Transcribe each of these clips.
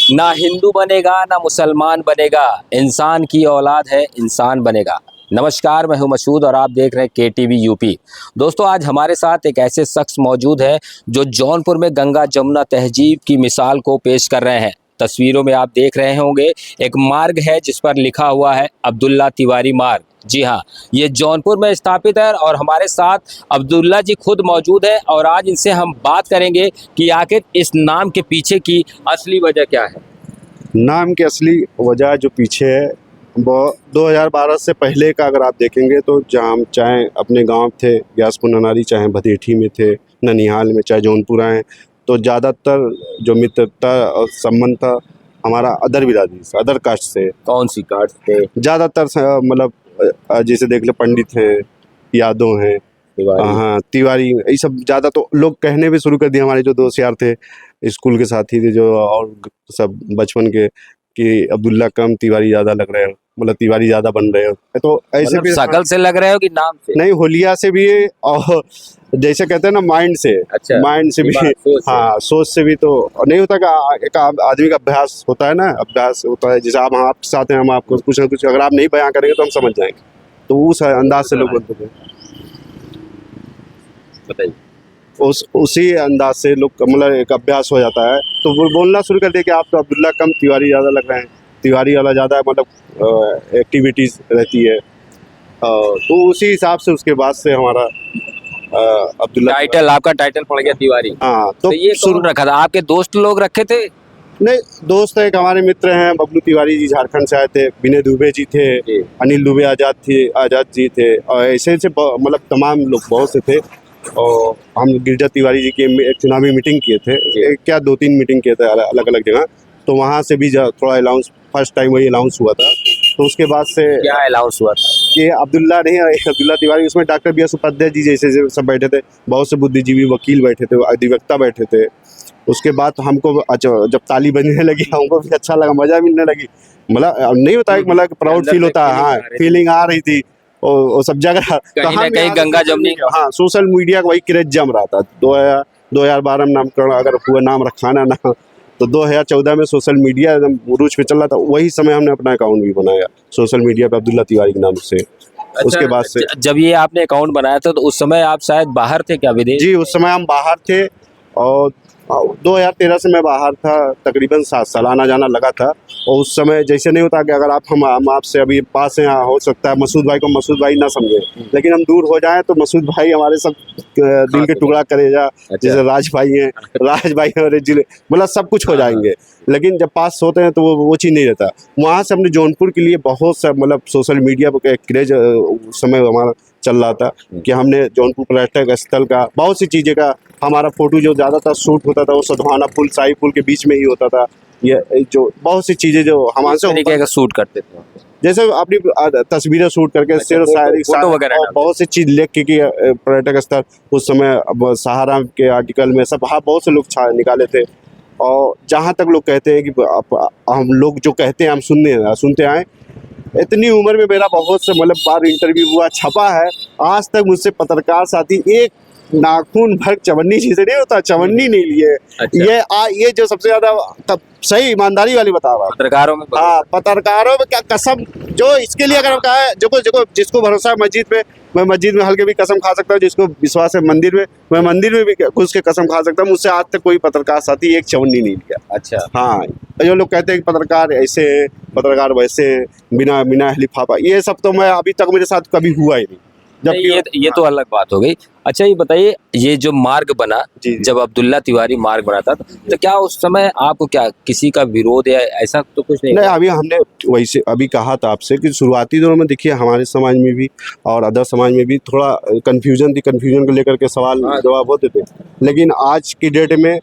ना हिंदू बनेगा ना मुसलमान बनेगा, इंसान की औलाद है इंसान बनेगा। नमस्कार, मैं हूं मसूद और आप देख रहे हैं केटीवी यूपी। दोस्तों, आज हमारे साथ एक ऐसे शख्स मौजूद है जो जौनपुर में गंगा जमुना तहजीब की मिसाल को पेश कर रहे हैं। तस्वीरों में आप देख रहे होंगे एक मार्ग है जिस पर लिखा हुआ है अब्दुल्ला तिवारी मार्ग। जी हाँ, ये जौनपुर में स्थापित है और हमारे साथ अब्दुल्ला जी खुद मौजूद है और आज इनसे हम बात करेंगे कि आखिर इस नाम के पीछे की असली वजह क्या है। नाम की असली वजह जो पीछे है वो 2012 से पहले का अगर आप देखेंगे तो जहाँ हम चाहे अपने गांव थे ग्यासपुर ननारी, चाहे भदेठी में थे, ननिहाल में, चाहे जौनपुर आए, तो ज़्यादातर जो मित्रता और संबंध था हमारा अदर बिरादरी से, अदर कास्ट से। कौन सी कास्ट थे? ज़्यादातर मतलब जैसे देख ले पंडित हैं, यादव हैं, हाँ तिवारी, ये सब ज़्यादा तो लोग कहने भी शुरू कर दिए। हमारे जो दोस्त यार थे, स्कूल के साथी थे जो, और सब बचपन के, कि अब्दुल्ला कम तिवारी ज़्यादा लग रहे हो, मतलब तिवारी ज़्यादा बन रहे हो। तो ऐसे भी शकल से लग रहे हो कि नाम से? नहीं, होलिया से भी है और जैसे कहते हैं ना माइंड से। अच्छा, माइंड से भी, हाँ सोच से भी। तो नहीं होता कि एक आदमी का अभ्यास होता है ना, अभ्यास होता है। जैसे आप आपके साथ हैं, हम आपको कुछ ना कुछ अगर आप नहीं बयां करेंगे तो हम समझ जाएंगे, तो उस अंदाज से लोग बोलते थे। बताइए। उसी अंदाज से लोग मतलब एक अभ्यास हो जाता है, तो वो बोलना शुरू कर दिया कि आप तो अब्दुल्ला कम तिवारी ज़्यादा लग रहे हैं, तिवारी वाला ज़्यादा मतलब एक्टिविटीज़ रहती है। तो उसी हिसाब से उसके बाद से हमारा अब्दुल्ला टाइटल, आपका टाइटल पड़ गया तिवारी। हाँ। तो ये कौन रखा था? आपके दोस्त लोग रखे थे? नहीं, दोस्त एक हमारे मित्र हैं, बबलू तिवारी जी झारखंड से आए थे, विनय दुबे जी थे, अनिल दुबे आज़ाद जी थे, और ऐसे मतलब तमाम लोग बहुत से थे। और हम गिरजा तिवारी जी की एक चुनावी मीटिंग किए थे, क्या 2-3 मीटिंग किए थे अलग अलग जगह। तो वहाँ से भी थोड़ा अलाउंस, फर्स्ट टाइम वही अलाउंस हुआ था। तो उसके बाद से क्या अलाउंस हुआ था? कि अब्दुल्ला नहीं, अब्दुल्ला तिवारी, उसमें doctor B S Upadhyay ji जैसे सब बैठे थे, बहुत से बुद्धिजीवी वकील बैठे थे, अधिवक्ता बैठे थे। उसके बाद हमको जब ताली बजने लगी हमको भी अच्छा लगा, मज़ा मिलने लगी। मतलब नहीं होता है, मतलब प्राउड फील होता है। हाँ, फीलिंग आ रही थी और सब जगह कहीं ना कहीं गंगा जमुनी। हाँ, सोशल मीडिया का वही क्रेज जम रहा था। 2012 में नामकरण अगर हुआ, नाम रखाना ना, तो 2014 में सोशल मीडिया एकदम उरूज पे चल रहा था। वही समय हमने अपना अकाउंट भी बनाया सोशल मीडिया पे अब्दुल्ला तिवारी के नाम से। अच्छा, उसके बाद से जब ये आपने अकाउंट बनाया था तो उस समय आप शायद बाहर थे क्या, विदेश? जी, उस समय हम बाहर थे और 2013 से मैं बाहर था, तकरीबन 7 साल आना जाना लगा था। और उस समय जैसे नहीं होता कि अगर हम आपसे अभी पास हैं, हो सकता है मसूद भाई को मसूद भाई ना समझे, लेकिन हम दूर हो जाएं तो मसूद भाई हमारे सब दिल के टुकड़ा करेगा। जैसे राज भाई हैं, राज भाई हमारे जिले, मतलब सब कुछ हो जाएंगे। लेकिन जब पास होते हैं तो वो चीज़ नहीं रहता। वहाँ से हमने जौनपुर के लिए बहुत सा मतलब सोशल मीडिया पर क्रेज उस समय हमारा चल रहा था कि हमने जौनपुर पर्यटक स्थल का बहुत सी चीज़ें का हमारा फोटो जो ज़्यादातर शूट होता था वो सधवाना पुल, शाही पुल के बीच में ही होता था। ये जो बहुत सी चीज़ें जो हमारे से तरीके का शूट करते थे, जैसे अपनी तस्वीरें शूट करके, शेर शायरी, बहुत सी चीज़ लिख के कि पर्यटक स्थल उस समय अब सहारा के आर्टिकल में सब बहुत से लोग निकाले थे। और जहाँ तक लोग कहते हैं कि हम लोग जो कहते हैं हम सुनते आए, इतनी उम्र में मेरा बहुत से मतलब बार इंटरव्यू हुआ, छपा है। आज तक मुझसे पत्रकार साथी एक नाखून भर चवन्नी चीजें नहीं होता, चवन्नी नहीं लिए। अच्छा। ये जो सबसे ज्यादा तब सही ईमानदारी वाली बता रहा पत्रकारों में। हाँ, पत्रकारों में क्या कसम, जो इसके लिए अगर हम कहा है, जिसको भरोसा है मस्जिद पे, मैं मस्जिद में हल्के भी कसम खा सकता हूँ। जिसको विश्वास है मंदिर में, मैं मंदिर में भी घुस के कसम खा सकता हूँ। मुझसे आज तक कोई पत्रकार साथी एक चवन्नी नहीं लिया। अच्छा। हाँ, जो लोग कहते हैं कि पत्रकार ऐसे है, पत्रकार वैसे है, बिना लिफाफा, ये सब तो मैं अभी तक मेरे साथ कभी हुआ ही नहीं। ये तो अलग बात हो गई। अच्छा, ये बताइए, ये जो मार्ग बना, जब अब्दुल्ला तिवारी मार्ग बना था, तो क्या उस समय आपको क्या किसी का विरोध या ऐसा तो कुछ नहीं? अभी हमने वैसे अभी कहा था आपसे कि शुरुआती दौर में देखिए हमारे समाज में भी और अदर समाज में भी थोड़ा कन्फ्यूजन थी, कन्फ्यूजन को लेकर के सवाल जवाब होते थे। लेकिन आज की डेट में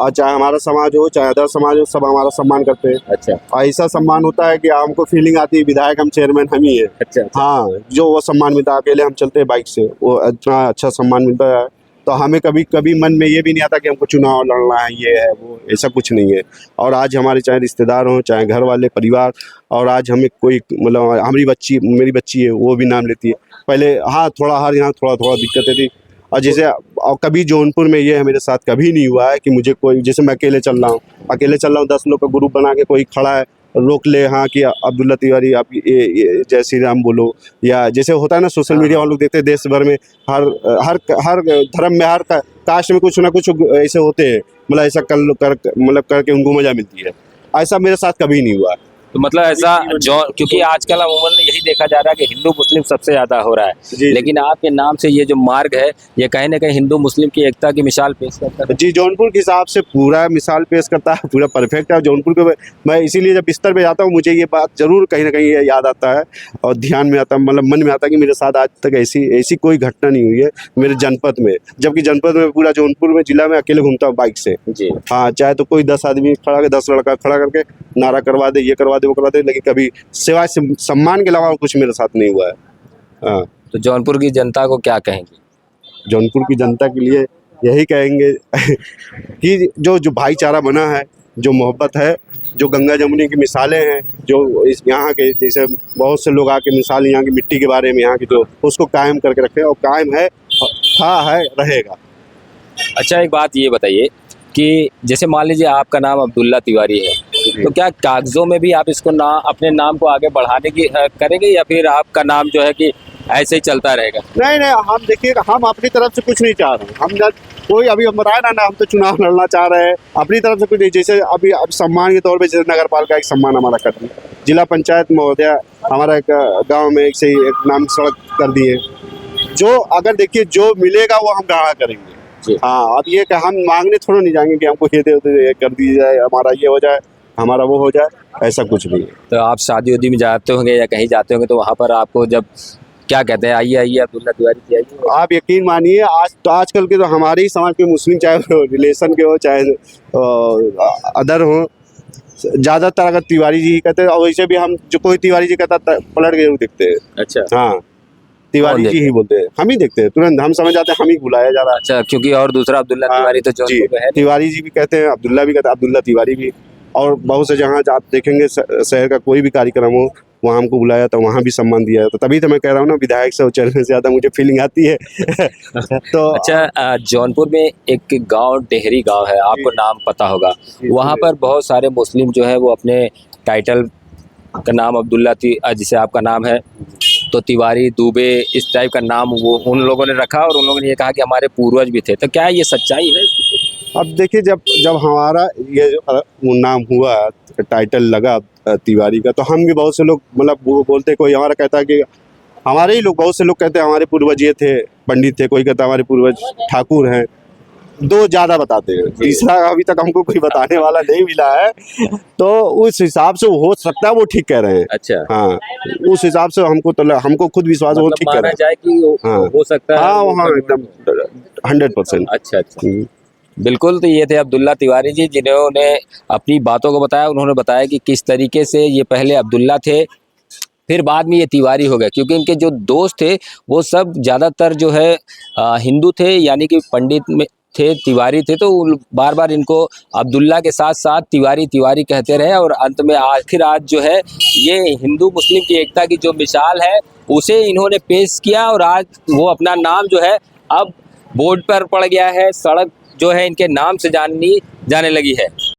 चाहे हमारा समाज हो चाहे अदर समाज हो, सब हमारा सम्मान करते हैं। अच्छा। ऐसा सम्मान होता है कि हमको फीलिंग आती है विधायक हम, चेयरमैन हम ही है। अच्छा। हाँ, जो वो सम्मान मिलता है, अकेले हम चलते हैं बाइक से, वो इतना अच्छा सम्मान मिलता है। तो हमें कभी कभी मन में ये भी नहीं आता कि हमको चुनाव लड़ना है, ये है वो, ऐसा कुछ नहीं है। और आज हमारे चाहे रिश्तेदार हों, चाहे घर वाले, परिवार, और आज हमें कोई मतलब मेरी बच्ची है वो भी नाम लेती है। पहले हाँ, थोड़ा हर यहाँ थोड़ा दिक्कतें थी। और जैसे और कभी जौनपुर में ये है मेरे साथ कभी नहीं हुआ है कि मुझे कोई, जैसे मैं अकेले चल रहा हूँ 10 लोग का ग्रुप बना के कोई खड़ा है, रोक ले, हाँ कि अब्दुल्ला तिवारी आप ये जय श्री राम बोलो, या जैसे होता है ना सोशल मीडिया वालों लोग देखते हैं देश भर में हर हर हर धर्म में, हर कास्ट में कुछ ना कुछ ऐसे होते हैं, मतलब ऐसा मतलब करके उनको मजा मिलती है। ऐसा मेरे साथ कभी नहीं हुआ। तो मतलब ऐसा जो, क्योंकि आजकल अमूमन यही देखा जा रहा है कि हिंदू मुस्लिम सबसे ज्यादा हो रहा है, जी। लेकिन आपके नाम से ये जो मार्ग है ये कहीं ना कहीं हिंदू मुस्लिम की एकता की मिसाल पेश करता है। जी, जौनपुर के हिसाब से पूरा मिसाल पेश करता है, पूरा परफेक्ट है। जौनपुर को मैं इसीलिए जब बिस्तर पे जाता हूँ मुझे ये बात ज़रूर कहीं ना कहीं ये याद आता है और ध्यान में आता है, मतलब मन में आता है कि मेरे साथ आज तक ऐसी कोई घटना नहीं हुई है मेरे जनपद में, जबकि जनपद में पूरा जौनपुर में जिला में अकेले घूमता हूँ बाइक से। जी हाँ, चाहे तो कोई 10 आदमी खड़ा कर, 10 लड़का खड़ा करके नारा करवा दे, ये करवा दे, वो करवा दे, लेकिन कभी सिवाय सम्मान के अलावा कुछ मेरे साथ नहीं हुआ है। हाँ, तो जौनपुर की जनता को क्या कहेंगे? जौनपुर की जनता के लिए यही कहेंगे कि जो भाईचारा बना है, जो मोहब्बत है, जो गंगा जमुनी की मिसालें हैं, जो इस यहाँ के जैसे बहुत से लोग आके मिसाल यहाँ की मिट्टी के बारे में, यहाँ की जो उसको कायम करके रखे, और कायम है, था है, रहेगा। अच्छा, एक बात ये बताइए कि जैसे मान लीजिए आपका नाम अब्दुल्ला तिवारी है, तो क्या कागजों में भी आप इसको अपने नाम को आगे बढ़ाने की करेंगे, या फिर आपका नाम जो है कि ऐसे ही चलता रहेगा? नहीं, हम देखिएगा, हम अपनी तरफ से कुछ नहीं चाह रहे हैं। हम जब कोई अभी बताया ना, हम तो चुनाव लड़ना चाह रहे हैं अपनी तरफ से कुछ नहीं। जैसे अभी अब सम्मान के तौर पे जैसे नगर पालिका एक सम्मान हमारा कर दी, जिला पंचायत महोदया हमारा एक गाँव में एक से एक नाम सड़क कर दिए, जो अगर देखिए जो मिलेगा वो हम ग्रहण करेंगे। हाँ, अब ये कि हम मांगने थोड़ा नहीं जाएंगे कि हमको ये दे दो, ये कर दी जाए, हमारा ये हो जाए, हमारा वो हो जाए, ऐसा कुछ नहीं है। तो आप शादी उदी में जाते होंगे या कहीं जाते होंगे, तो वहाँ पर आपको जब क्या कहते हैं, आइए आइए अब्दुल्ला तिवारी जी आइए, आप यकीन मानिए, आजकल के तो हमारे ही समाज के मुस्लिम, चाहे रिलेशन के हो चाहे अदर हो, ज़्यादातर अगर तिवारी जी कहते हैं, और वैसे भी हम जो कोई तिवारी जी कहता है पलट के जरूर दिखते हैं। अच्छा, हाँ, तिवारी जी ही बोलते हैं, हम ही देखते हैं, तुरंत हम समझ जाते हैं हम ही बुलाया जा रहा है। अच्छा, क्योंकि और दूसरा अब्दुल्ला तिवारी तो जौनपुर में है नहीं। तिवारी जी भी कहते हैं, अब्दुल्ला भी कहते हैं, अब्दुल्ला तिवारी भी। और बहुत से जहाँ आप देखेंगे शहर का कोई भी कार्यक्रम हो, वहाँ हमको बुलाया तो वहाँ भी सम्मान दिया है। तो तभी तो मैं कह रहा हूँ ना, विधायक से चलने से ज़्यादा मुझे फीलिंग आती है। तो अच्छा, जौनपुर में एक गांव डेहरी गांव है, आपको नाम पता होगा, वहाँ पर बहुत सारे मुस्लिम जो है वो अपने टाइटल का नाम अब्दुल्ला जैसे आपका नाम है तो तिवारी, दुबे, इस टाइप का नाम वो उन लोगों ने रखा, और उन लोगों ने ये कहा कि हमारे पूर्वज भी थे। तो क्या ये सच्चाई है? अब देखिए, जब हमारा ये नाम हुआ, टाइटल लगा तिवारी का, तो हम भी बहुत से लोग मतलब वो बोलते, कोई हमारा कहता है कि हमारे ही लोग, बहुत से लोग कहते हैं हमारे पूर्वज ये थे, पंडित थे, कोई कहता है हमारे पूर्वज ठाकुर हैं, दो ज़्यादा बताते हैं, तीसरा अभी तक हमको कोई बताने वाला नहीं मिला है। तो उस हिसाब से हो सकता है वो ठीक कह रहे हैं। अच्छा, हाँ, उस हिसाब से हमको खुद विश्वास है वो ठीक कह रहे हैं। जाए कि हाँ, हो सकता है। हाँ, एकदम 100%। अच्छा, बिल्कुल। तो ये थे अब्दुल्ला तिवारी जी, जिन्होंने अपनी बातों को बताया। उन्होंने बताया कि किस तरीके से ये पहले अब्दुल्ला थे, फिर बाद में ये तिवारी हो गए, क्योंकि इनके जो दोस्त थे वो सब ज़्यादातर जो है हिंदू थे, यानी कि पंडित में थे, तिवारी थे। तो बार बार इनको अब्दुल्ला के साथ साथ तिवारी तिवारी कहते रहे, और अंत में आखिर आज जो है ये हिंदू मुस्लिम की एकता की जो मिसाल है उसे इन्होंने पेश किया, और आज वो अपना नाम जो है अब बोर्ड पर पड़ गया है, सड़क जो है इनके नाम से जाने लगी है।